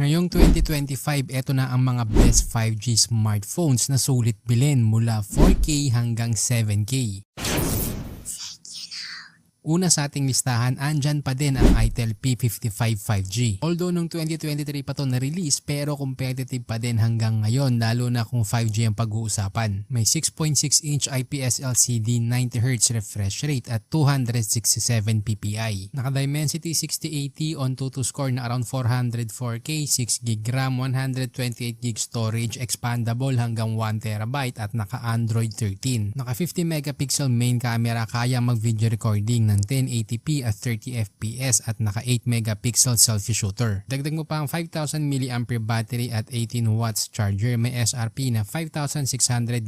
Ngayong 2025, eto na ang mga best 5G smartphones na sulit bilhin mula 4K hanggang 7K. Una sa ating listahan, andyan pa din ang Itel P55 5G. Although nung 2023 pa to na-release, pero competitive pa din hanggang ngayon, lalo na kung 5G ang pag-uusapan. May 6.6-inch IPS LCD 90Hz refresh rate at 267 ppi. Naka-Dimensity 6080 on 2 to score na around 404K, 6GB RAM, 128GB storage, expandable hanggang 1TB at naka-Android 13. Naka 50 megapixel main camera, kaya mag-video recording ng 1080p at 30fps at naka 8 megapixel selfie shooter. Dagdag mo pa ang 5000 mAh battery at 18 watts charger. May SRP na 5,699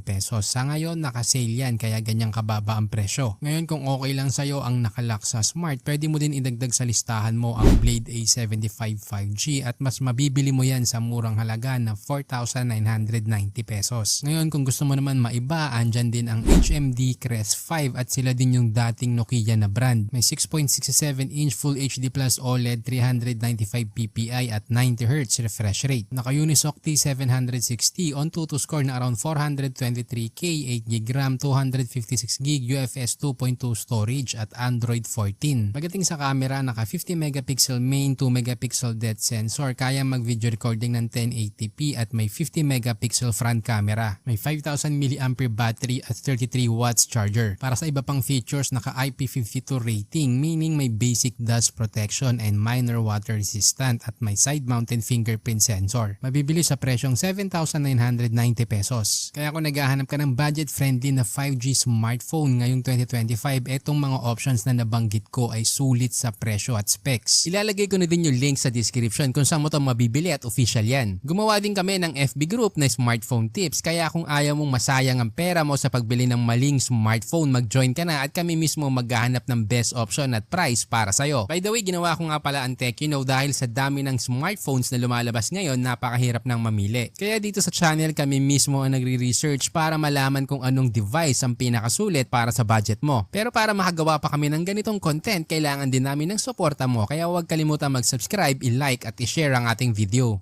pesos. Sa ngayon naka-sale yan kaya ganyang kababa ang presyo. Ngayon kung okay lang sa'yo ang nakalock sa Smart, pwede mo din idagdag sa listahan mo ang Blade A75 5G at mas mabibili mo yan sa murang halaga na 4,990 pesos. Ngayon kung gusto mo naman maiba, andyan din ang HMD Crest 5 at sila din yung dating Nokia na brand. May 6.67-inch Full HD Plus OLED, 395 ppi at 90Hz refresh rate. Naka-Unisoc T760 on 2 to score na around 423K, 8GB RAM, 256GB UFS 2.2 storage at Android 14. Pagdating sa camera, naka 50 megapixel main, 2 megapixel depth sensor, kaya mag-video recording ng 1080p at may 50 megapixel front camera. May 5,000 mAh battery at 33 watts charger. Para sa iba pang features, naka IP52 rating, meaning may basic dust protection and minor water resistant at may side-mounted fingerprint sensor. Mabibili sa presyong 7,990 pesos. Kaya kung naghahanap ka ng budget-friendly na 5G smartphone ngayong 2025, etong mga options na nabanggit ko ay sulit sa presyo at specs. Ilalagay ko na din yung link sa description kung saan mo ito mabibili at official yan. Gumawa din kami ng FB group na smartphone tips, kaya kung ayaw mong masayang ang pera mo sa pagbili ng maling smartphone, mag-join ka na at kami mismo maghahanap ng best option at price para sa'yo. By the way, ginawa ko nga pala ang TechYouKnow dahil sa dami ng smartphones na lumalabas ngayon, napakahirap nang mamili. Kaya dito sa channel kami mismo ang nagre-research para malaman kung anong device ang pinakasulit para sa budget mo. Pero para makagawa pa kami ng ganitong content, kailangan din namin ng suporta mo, kaya huwag kalimutan mag-subscribe, i-like at i-share ang ating video.